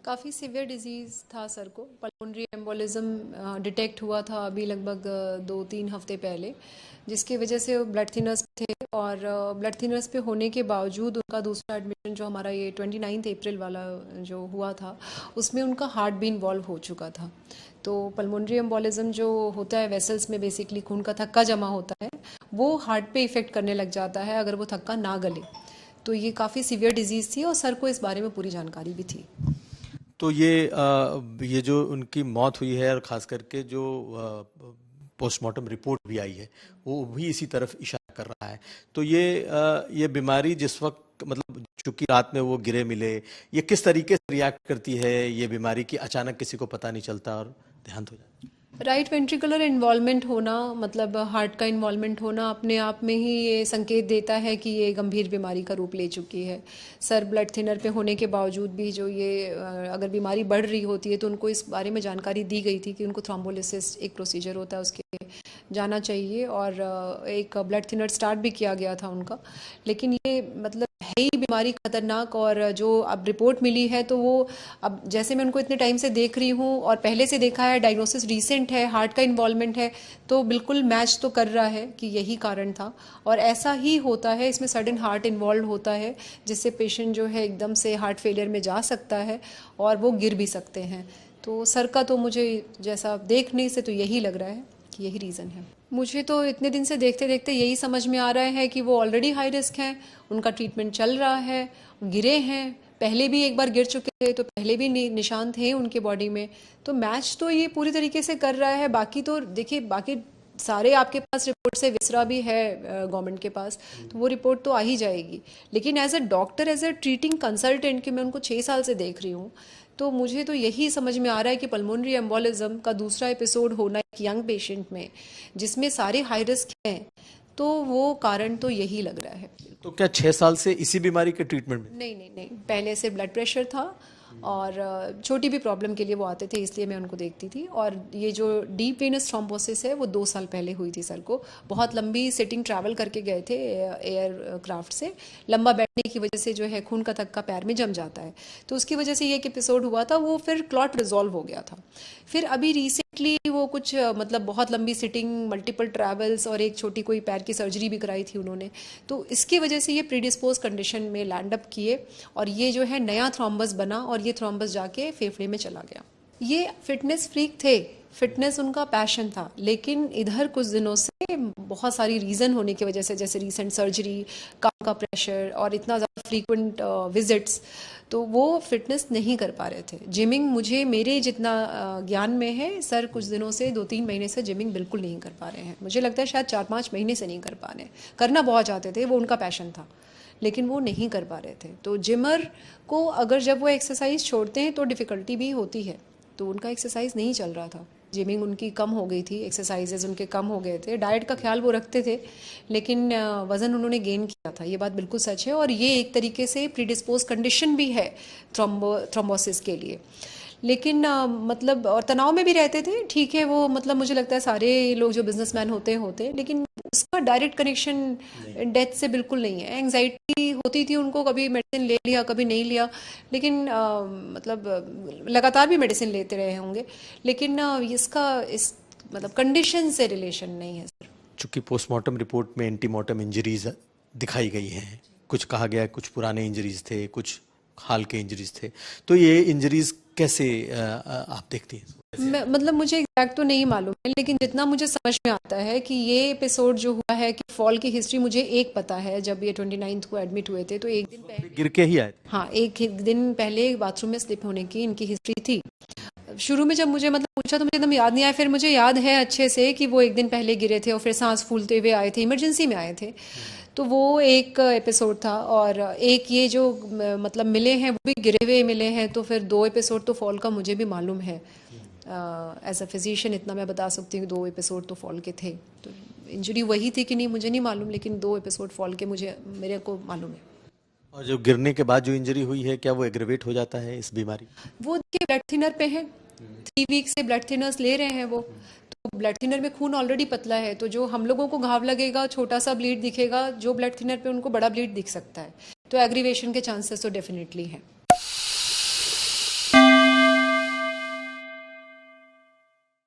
काफ़ी severe disease था sir को। पल्मोनरी एम्बोलिज्म डिटेक्ट हुआ था अभी लगभग 2-3 हफ्ते पहले, जिसकी वजह से वो ब्लड थिनर्स थे और ब्लड थिनर्स पे होने के बावजूद उनका दूसरा एडमिशन जो हमारा ये 29 अप्रैल वाला जो हुआ था, उसमें उनका हार्ट भी इन्वॉल्व हो चुका था। तो पल्मोनरी एम्बोलिज्म जो होता है वेसल्स में, बेसिकली खून का थक्का जमा होता है, वो हार्ट पे इफ़ेक्ट करने लग जाता है अगर वो थक्का ना गले। तो ये काफ़ी सीवियर डिजीज़ थी और सर को इस बारे में पूरी जानकारी भी थी। तो ये जो उनकी मौत हुई है और ख़ास करके जो पोस्टमार्टम रिपोर्ट भी आई है वो भी इसी तरफ इशारा कर रहा है। तो ये बीमारी जिस वक्त मतलब चूंकि रात में वो गिरे मिले, ये किस तरीके से रिएक्ट करती है ये बीमारी की, अचानक किसी को पता नहीं चलता और देहांत हो जाता है। राइट वेंट्रिकुलर इन्वॉल्वमेंट होना, मतलब हार्ट का इन्वॉल्वमेंट होना अपने आप में ही ये संकेत देता है कि ये गंभीर बीमारी का रूप ले चुकी है। सर ब्लड थिनर पे होने के बावजूद भी जो ये अगर बीमारी बढ़ रही होती है तो उनको इस बारे में जानकारी दी गई थी कि उनको थ्रोम्बोलिसिस एक प्रोसीजर होता है, उसके जाना चाहिए और एक ब्लड थिनर स्टार्ट भी किया गया था उनका। लेकिन ये मतलब है ही बीमारी खतरनाक, और जो अब रिपोर्ट मिली है तो वो अब जैसे मैं उनको इतने टाइम से देख रही हूँ और पहले से देखा है, डायग्नोसिस रीसेंट है, हार्ट का इन्वॉल्वमेंट है, तो बिल्कुल मैच तो कर रहा है कि यही कारण था। और ऐसा ही होता है, इसमें सडन हार्ट इन्वॉल्व होता है जिससे पेशेंट जो है एकदम से हार्ट फेलियर में जा सकता है और वो गिर भी सकते हैं। तो सर का तो मुझे जैसा देखने से तो यही लग रहा है कि यही रीज़न है। मुझे तो इतने दिन से देखते देखते यही समझ में आ रहा है कि वो ऑलरेडी हाई रिस्क हैं, उनका ट्रीटमेंट चल रहा है, गिरे हैं, पहले भी एक बार गिर चुके थे तो पहले भी निशान थे उनके बॉडी में, तो मैच तो ये पूरी तरीके से कर रहा है। बाकी तो देखिए, बाकी सारे आपके पास रिपोर्ट से विसरा भी है गवर्नमेंट के पास, तो वो रिपोर्ट तो आ ही जाएगी। लेकिन as a doctor, as a treating consultant, कि मैं उनको 6 साल से देख रही हूँ, तो मुझे तो यही समझ में आ रहा है कि पल्मोनरी एम्बोलिज्म का दूसरा एपिसोड होना एक यंग पेशेंट में जिसमें सारे हाई रिस्क हैं, तो वो कारण तो यही लग रहा है। तो क्या 6 साल से इसी बीमारी के ट्रीटमेंट में? नहीं नहीं नहीं, पहले से ब्लड प्रेशर था और छोटी भी प्रॉब्लम के लिए वो आते थे, इसलिए मैं उनको देखती थी। और ये जो डीप वेनस थ्रोम्बोसिस है वो 2 साल पहले हुई थी सर को। बहुत लंबी सिटिंग ट्रैवल करके गए थे एयरक्राफ्ट से, लंबा बैठने की वजह से जो है खून का थक्का पैर में जम जाता है, तो उसकी वजह से ये एक एपिसोड हुआ था। वो फिर क्लॉट रिजॉल्व हो गया था। फिर अभी रिसेंटली वो कुछ मतलब बहुत लंबी सिटिंग, मल्टीपल ट्रैवल्स और एक छोटी कोई पैर की सर्जरी भी कराई थी उन्होंने, तो इसकी वजह से ये प्रीडिस्पोज कंडीशन में लैंड अप किए और ये जो है नया थ्रोम्बस बना और ये थ्रोम्बस जाके फेफड़े में चला गया। ये फिटनेस फ्रीक थे, फिटनेस उनका पैशन था, लेकिन इधर कुछ दिनों से बहुत सारी रीज़न होने की वजह से, जैसे रीसेंट सर्जरी, काम का प्रेशर और इतना ज़्यादा फ्रीक्वेंट विजिट्स, तो वो फिटनेस नहीं कर पा रहे थे। जिमिंग, मुझे मेरे जितना ज्ञान में है, सर कुछ दिनों से 2-3 महीने से जिमिंग बिल्कुल नहीं कर पा रहे हैं। मुझे लगता है शायद 4-5 महीने से नहीं कर पा रहे। करना बहुत चाहते थे, वो उनका पैशन था, लेकिन वो नहीं कर पा रहे थे। तो जिमर को अगर जब वो एक्सरसाइज छोड़ते हैं तो डिफ़िकल्टी भी होती है, तो उनका एक्सरसाइज नहीं चल रहा था। जिमिंग उनकी कम हो गई थी, एक्सरसाइजेज उनके कम हो गए थे, डाइट का ख्याल वो रखते थे, लेकिन वज़न उन्होंने गेन किया था, ये बात बिल्कुल सच है। और ये एक तरीके से प्रीडिस्पोज कंडीशन भी है थ्रोम्बोसिस के लिए। लेकिन मतलब और तनाव में भी रहते थे, ठीक है, वो मतलब मुझे लगता है सारे लोग जो बिजनेसमैन होते, लेकिन उसका डायरेक्ट कनेक्शन डेथ से बिल्कुल नहीं है। एंग्जाइटी होती थी उनको, कभी मेडिसिन ले लिया, कभी नहीं लिया, लेकिन मतलब लगातार भी मेडिसिन लेते रहे होंगे, लेकिन इसका इस मतलब कंडीशन से रिलेशन नहीं है सर। चूंकि पोस्टमार्टम रिपोर्ट में एंटीमार्टम इंजरीज दिखाई गई हैं, कुछ कहा गया है कुछ पुराने इंजरीज थे, कुछ हाल के इंजरीज थे, तो ये इंजरीज कैसे आप देखती हैं? मतलब मुझे एग्जैक्ट तो नहीं मालूम है, लेकिन जितना मुझे समझ में आता है कि ये एपिसोड जो हुआ है, कि फॉल की हिस्ट्री मुझे एक पता है, जब ये 29 को एडमिट हुए थे तो एक दिन पहले गिर के ही आए थे। हाँ, एक दिन पहले बाथरूम में स्लिप होने की इनकी हिस्ट्री थी। शुरू में जब मुझे मतलब पूछा तो मुझे एकदम याद नहीं आया, फिर मुझे याद है अच्छे से कि वो एक दिन पहले गिरे थे और फिर सांस फूलते हुए आए थे, इमरजेंसी में आए थे, तो वो एक एपिसोड था। और एक ये जो मतलब मिले हैं वो भी गिरे हुए मिले हैं, तो फिर 2 एपिसोड तो फॉल का मुझे भी मालूम है। एज अ फिजिशियन इतना मैं बता सकती हूँ, 2 एपिसोड तो फॉल के थे। तो इंजरी वही थी कि नहीं मुझे नहीं मालूम, लेकिन 2 एपिसोड फॉल के मेरे को मालूम है। और जो गिरने के बाद जो इंजरी हुई है, क्या वो एग्रेवेट हो जाता है इस बीमारी? वो देखिए ब्लड थिनर पे है, 3 वीक से ब्लड थिनर्स ले रहे हैं वो, तो ब्लड थिनर में खून ऑलरेडी पतला है, तो जो हम लोगों को घाव लगेगा, छोटा सा ब्लीड दिखेगा, जो ब्लड थिनर पे उनको बड़ा ब्लीड दिख सकता है, तो एग्रीवेशन के चांसेस तो डेफिनेटली हैं।